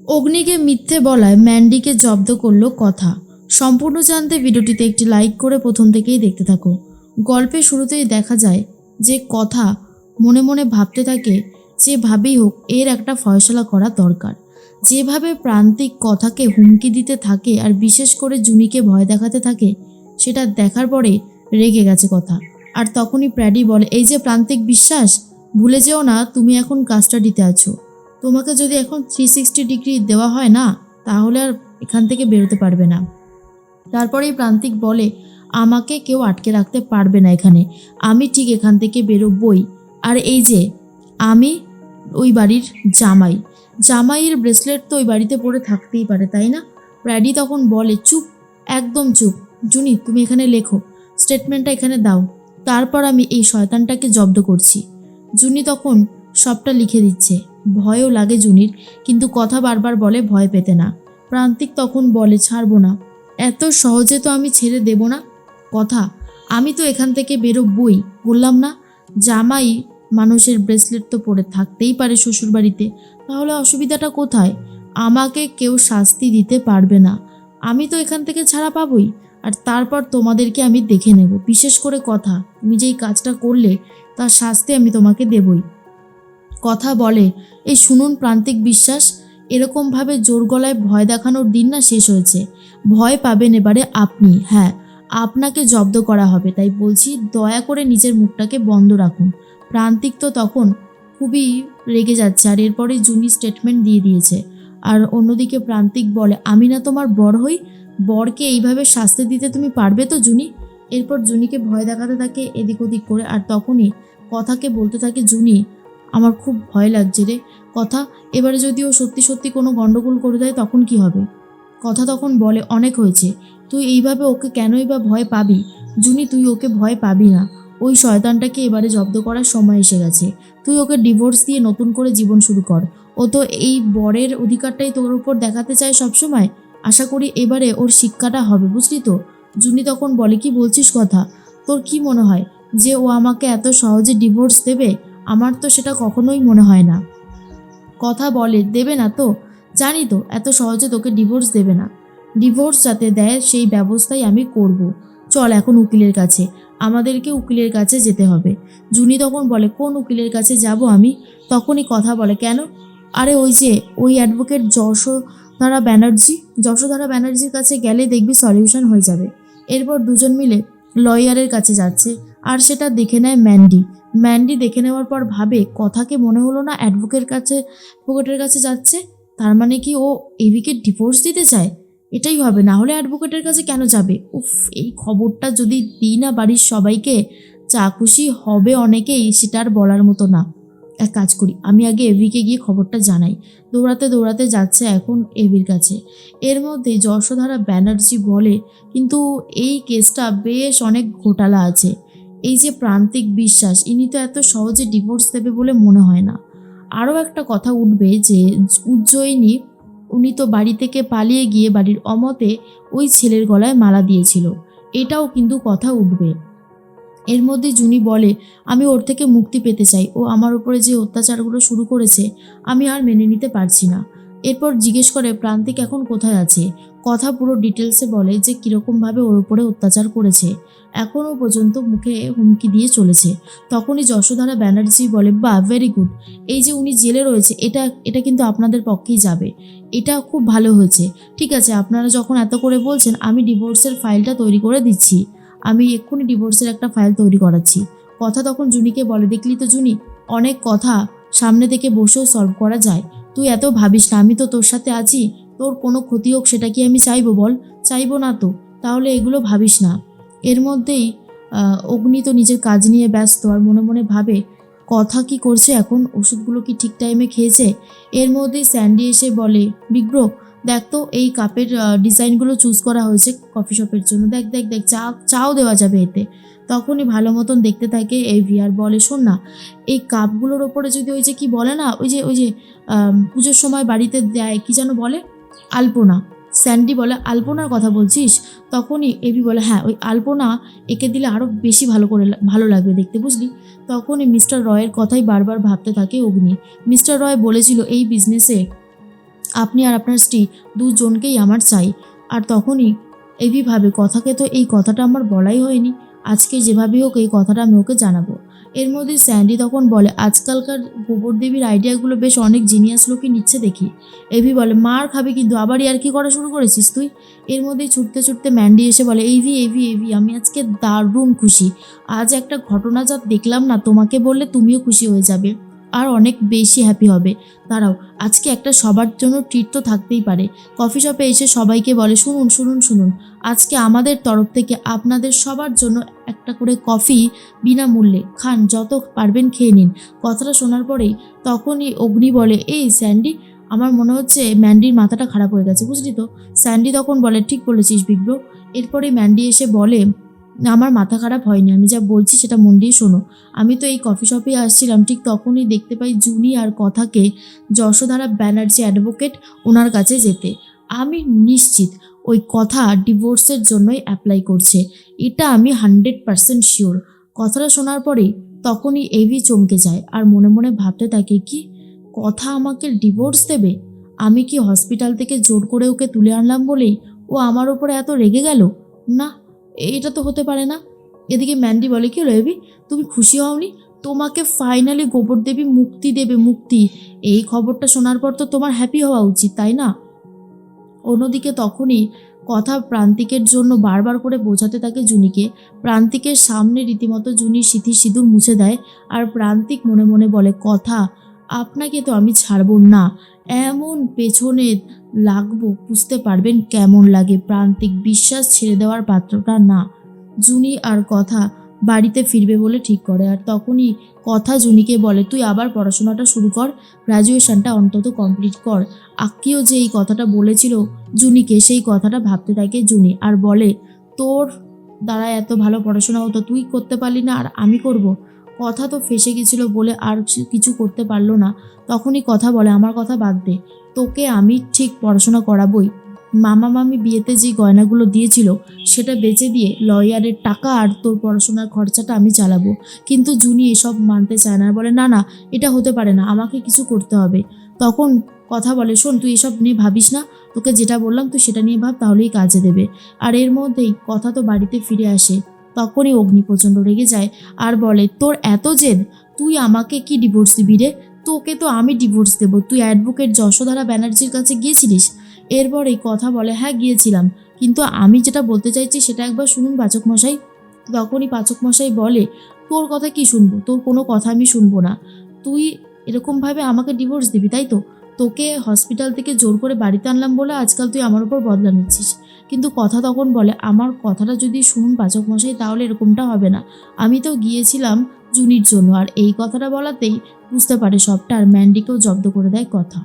অগ্নিকে মিথ্যে বলায় ম্যান্ডিকে জব্দ করলো কথা। সম্পূর্ণ জানতে ভিডিওটিতে একটি লাইক করে প্রথম থেকেই দেখতে থাকো। গল্পের শুরুতেই দেখা যায় যে কথা মনে মনে ভাবতে থাকে যেভাবেই হোক এর একটা ফয়সলা করা দরকার। যেভাবে প্রান্তিক কথাকে হুমকি দিতে থাকে আর বিশেষ করে জুনিকে ভয় দেখাতে থাকে, সেটা দেখার পরে রেগে গেছে কথা। আর তখনই প্র্যাডি বলে, এই যে প্রান্তিক বিশ্বাস, ভুলে যেও না তুমি এখন কাস্টাডিতে আছো। তোমাকে যদি এখন 360 ডিগ্রি দেওয়া হয় না, তাহলে আর এখান থেকে বেরোতে পারবে না। তারপরেই প্রান্তিক বলে, আমাকে কেউ আটকে রাখতে পারবে না এখানে, আমি ঠিক এখান থেকে বেরোবই। আর এই যে আমি ওই বাড়ির জামাইয়ের ব্রেসলেট তো ওই বাড়িতে পড়ে থাকতেই পারে, তাই না? প্র্যাডি তখন বলে, চুপ, একদম চুপ। জুনি, তুমি এখানে লেখো, স্টেটমেন্টটা এখানে দাও, তারপর আমি এই শয়তানটাকে জব্দ করছি। জুনি তখন সবটা লিখে দিচ্ছে। ভয়ও লাগে জুনির, কিন্তু কথা বারবার বলে ভয় পেতে না। প্রান্তিক তখন বলে, ছাড়বো না, এত সহজে তো আমি ছেড়ে দেব না কথা, আমি তো এখান থেকে বেরোবই, বললাম না? জামাই মানুষের ব্রেসলেট তো পরে থাকতেই পারে শ্বশুরবাড়িতে, তাহলে অসুবিধাটা কোথায়? আমাকে কেউ শাস্তি দিতে পারবে না, আমি তো এখান থেকে ছাড়া পাবই। আর তারপর তোমাদেরকে আমি দেখে নেব, বিশেষ করে কথা, তুমি যেই কাজটা করলে তার শাস্তি আমি তোমাকে দেবই। কথা বলে, এই শুনুন প্রান্তিক বিশ্বাস, এরকমভাবে জোর গলায় ভয় দেখানোর দিন না শেষ হয়েছে। ভয় পাবেন এবারে আপনি, হ্যাঁ, আপনাকে জব্দ করা হবে, তাই বলছি দয়া করে নিজের মুখটাকে বন্ধ রাখুন। প্রান্তিক তো তখন খুবই রেগে যাচ্ছে, আর এরপরে জুনি স্টেটমেন্ট দিয়ে দিয়েছে। আর অন্যদিকে প্রান্তিক বলে, আমি না তোমার বর হই, বরকে এইভাবে শাস্তি দিতে তুমি পারবে তো জুনি? এরপর জুনিকে ভয় দেখাতে থাকে এদিক ওদিক করে, আর তখনই কথাকে বলতে থাকে, জুনি, আমার খুব ভয় লাগছে রে কথা, এবারে যদি ও সত্যি সত্যি কোনো গন্ডগোল করে দেয় তখন কি হবে? কথা তখন বলে, অনেক হয়েছে, তুই এইভাবে ওকে কেনই বা ভয় পাবি? জুনি, তুই ওকে ভয় পাবি না, ওই শয়তানটাকে এবারে জব্দ করার সময় এসে গেছে। তুই ওকে ডিভোর্স দিয়ে নতুন করে জীবন শুরু কর। ও তো এই বরের অধিকারটাই তোর উপর দেখাতে চায় সবসময়। আশা করি এবারে ওর শিক্ষাটা হবে, বুঝলি তো? জুনি তখন বলে, কি বলছিস কথা, তোর কি মনে হয় যে ও আমাকে এত সহজে ডিভোর্স দেবে? আমার তো সেটা কখনোই মনে হয় না। কথা বলে, দেবে না তো? জানি তো এত সহজে তোকে ডিভোর্স দেবে না, ডিভোর্স যাতে দেয় সেই ব্যবস্থাই আমি করব। চল এখন উকিলের কাছে, আমাদেরকে উকিলের কাছে যেতে হবে। জুনি তখন বলে, কোন উকিলের কাছে যাব আমি? তখনই কথা বলে, কেন? আরে ওই যে ওই অ্যাডভোকেট যশোধারা ব্যানার্জির কাছে গেলে দেখবি সলিউশন হয়ে যাবে। এরপর দুজন মিলে লয়ারের কাছে যাচ্ছে, আর সেটা দেখে নেয় ম্যান্ডি দেখে নেওয়ার পর ভাবে, কথাকে মনে হলো না অ্যাডভোকেটের কাছে যাচ্ছে, তার মানে কি ও এভিকে ডিভোর্স দিতে চায়? এটাই হবে, না হলে অ্যাডভোকেটের কাছে কেন যাবে? উফ, এই খবরটা যদি দিই না বাড়ির সবাইকে, যা খুশি হবে অনেকেই, সেটা আর বলার মতো না। এক কাজ করি, আমি আগে এভিকে গিয়ে খবরটা জানাই। দৌড়াতে দৌড়াতে যাচ্ছে এখন এভির কাছে। এর মধ্যে যশোধারা ব্যানার্জি বলে, কিন্তু এই কেসটা বেশ অনেক ঘোটালা আছে, এই যে প্রান্তিক বিশ্বাস, ইনি তো এত সহজে ডিভোর্স দেবে বলে মনে হয় না। আরও একটা কথা উঠবে যে উজ্জয়িনী, উনি তো বাড়ি থেকে পালিয়ে গিয়ে বাড়ির অমতে ওই ছেলের গলায় মালা দিয়েছিল, এটাও কিন্তু কথা উঠবে। এর মধ্যে জুনি বলে, আমি ওর থেকে মুক্তি পেতে চাই, ও আমার উপরে যে অত্যাচারগুলো শুরু করেছে আমি আর মেনে নিতে পারছি না। এরপর জিজ্ঞেস করে, প্রান্তিক এখন কোথায় আছে? কথা পুরো ডিটেলসে বলে যে কীরকমভাবে ওর উপরে অত্যাচার করেছে, এখনও পর্যন্ত মুখে হুমকি দিয়ে চলেছে। তখনই যশোধারা ব্যানার্জি বলে, বাহ, ভেরি গুড, এই যে উনি জেলে রয়েছে, এটা কিন্তু আপনাদের পক্ষেই যাবে, এটা খুব ভালো হয়েছে। ঠিক আছে, আপনারা যখন এত করে বলছেন, আমি ডিভোর্সের ফাইলটা তৈরি করে দিচ্ছি, আমি এক্ষুনি ডিভোর্সের একটা ফাইল তৈরি করাচ্ছি। কথা তখন জুনিকে বলে, দেখলি তো জুনি, অনেক কথা সামনে থেকে বসেও সলভ করা যায়, তুই এত ভাবিস না, আমি তো তোর সাথে আছি, তোর কোনো ক্ষতি হোক সেটা কি আমি চাইবো বল? চাইবো না তো, তাহলে এগুলো ভাবিস না। এর মধ্যেই অগ্নি তো নিজের কাজ নিয়ে ব্যস্ত, আর মনে মনে ভাবে কথা কি করছে এখন, ওষুধগুলো কি ঠিক টাইমে খেয়েছে? এর মধ্যেই স্যান্ডি এসে বলে, বিগ্রো, দেখ তো এই কাপের ডিজাইনগুলো চুজ করা হয়েছে কফি শপের জন্য, দেখ দেখ দেখ, চাও দেওয়া যাবে এতে। তখনই ভালো মতন দেখতে থাকে এভি, আর বলে, শোন না, এই কাপগুলোর ওপরে যদি ওই যে কি বলে না, ওই যে পুজোর সময় বাড়িতে দেয়, কি যেন বলে, আলপনা। স্যান্ডি বলে, আলপনার কথা বলছিস? তখনই এভি বলে, হ্যাঁ, ওই আলপনা একে দিলে আরও বেশি ভালো লাগবে দেখতে, বুঝলি? তখনই মিস্টার রয়ের কথাই বারবার ভাবতে থাকে অগ্নি। মিস্টার রয় বলেছিল এই বিজনেসে আপনি আর আপনার স্ত্রী দুজনকেই আমার চাই। আর তখনই এভি ভাবে, কথাকে তো এই কথাটা আমার বলাই হয়নি, আজকে যেভাবেই হোক এই কথাটা আমি ওকে জানাবো। এর মধ্যে স্যান্ডি তখন বলে, আজকালকার গোবর দেবীর আইডিয়াগুলো বেশ অনেক জিনিয়াস লোকই নিচ্ছে দেখি। এভি বলে, মার খাবে কিন্তু, আবার ইয়ার্কি করা শুরু করেছিস তুই। এর মধ্যেই ছুটতে ছুটতে ম্যান্ডি এসে বলে, এভি এভি এভি আমি আজকে দারুণ খুশি। আজ একটা ঘটনা যা দেখলাম না, তোমাকে বললে তুমিও খুশি হয়ে যাবে আর অনেক বেশি হ্যাপি হবে। দাঁড়াও, আজকে একটা সবার জন্য ট্রিট তো থাকতেই পারে। কফি শপে এসে সবাইকে বলে, শুনুন শুনুন শুনুন, আজকে আমাদের তরফ থেকে আপনাদের সবার জন্য একটা করে কফি বিনামূল্যে, খান, যত পারবেন খেয়ে নিন। কথাটা শোনার পরেই তখনই অগ্নি বলে, এই স্যান্ডি, আমার মনে হচ্ছে ম্যান্ডির মাথাটা খারাপ হয়ে গেছে, বুঝলি তো। স্যান্ডি তখন বলে, ঠিক বলেছিস বিগ ব্রো। এরপরে ম্যান্ডি এসে বলে, আমার মাথা খারাপ হয়নি, আমি যা বলছি সেটা মন দিয়ে শোনো। আমি তো এই কফি শপে আসছিলাম, ঠিক তখনই দেখতে পাই জুনি আর কথাকে যশোধারা ব্যানার্জি অ্যাডভোকেট ওনার কাছে যেতে। আমি নিশ্চিত ওই কথা ডিভোর্সের জন্যই অ্যাপ্লাই করছে, এটা আমি 100% শিওর। কথাটা শোনার পরেই তখনই এভি চমকে যায় আর মনে মনে ভাবতে থাকে, কি কথা আমাকে ডিভোর্স দেবে? আমি কি হসপিটাল থেকে জোর করে ওকে তুলে আনলাম বলেই ও আমার ওপরে এত রেগে গেল? না, এটা তো হতে পারে না। এদিকে ম্যান্ডি বলে, কি হলো এভি, তুমি খুশি হওনি? তোমাকে ফাইনালি গোবর দেবী মুক্তি দেবে, মুক্তি। এই খবরটা শোনার পর তো তোমার হ্যাপি হওয়া উচিত, তাই না? অন্যদিকে তখনই কথা প্রান্তিকের জন্য বারবার করে বোঝাতে থাকে জুনিকে। প্রান্তিকের সামনে রীতিমতো জুনির সিঁথির সিঁদুর মুছে দেয় আর প্রান্তিক মনে মনে বলে, কথা, আপনাকে তো আমি ছাড়ব না, এমন পেছনে লাগবো বুঝতে পারবেন কেমন লাগে। প্রান্তিক বিশ্বাস ছেড়ে দেওয়ার পাত্রটা না। জুনি আর কথা বাড়িতে ফিরবে বলে ঠিক করে আর তখনই কথা জুনিকে বলে, তুই আবার পড়াশোনাটা শুরু কর, গ্র্যাজুয়েশনটা অন্তত কমপ্লিট কর। আক্কিও যে এই কথাটা বলেছিল জুনিকে, সেই কথাটা ভাবতে থাকে জুনি আর বলে, তোর দ্বারা এত ভালো পড়াশোনা হতো, তুই করতে পারলি না আর আমি করব? কথা তো ফেসে গেছিলো বলে আর কিছু করতে পারলো না। তখনই কথা বলে, আমার কথা বাদ দে, তোকে আমি ঠিক পড়াশোনা করাবই। মামা মামি বিয়েতে যে গয়নাগুলো দিয়েছিল সেটা বেচে দিয়ে লয়ারের টাকা আর তোর পড়াশোনার খরচাটা আমি চালাবো। কিন্তু জুনি এসব মানতে চায় না, বলে, না না, এটা হতে পারে না, আমাকে কিছু করতে হবে। তখন কথা বলে, শোন, তুই এসব নিয়ে ভাবিস না, তোকে যেটা বললাম তুই সেটা নিয়ে ভাব, তাহলেই কাজে দেবে। আর এর মধ্যেই কথা তো বাড়িতে ফিরে আসে। তখনই অগ্নি প্রচণ্ড রেগে যায় আর বলে, তোর এত জেদ, তুই আমাকে কি ডিভোর্স দিবি রে? তোকে তো আমি ডিভোর্স দেবো। তুই অ্যাডভোকেট যশোধারা ব্যানার্জির কাছে গিয়েছিলিস? এরপরেই কথা বলে, হ্যাঁ গিয়েছিলাম, কিন্তু আমি যেটা বলতে চাইছি সেটা একবার শুনুন পাচক মশাই। তখনই পাচক মশাই বলে, তোর কথা কি শুনবো, তোর কোনো কথা আমি শুনবো না। তুই এরকমভাবে আমাকে ডিভোর্স দিবি, তাই তো? তোকে হসপিটাল থেকে জোর করে বাড়িতে আনলাম বলে আজকাল তুই আমার উপর বদলা নিচ্ছিস। কিন্তু কথা তখন বলে, আমার কথাটা যদি শুনুন পাচক মশাই, তাহলে এরকমটা হবে না। আমি তো গিয়েছিলাম জুনির জন্য। আর এই কথাটা বলাতেই বুঝতে পারে সবটা আর ম্যান্ডিকেও জব্দ করে দেয় কথা।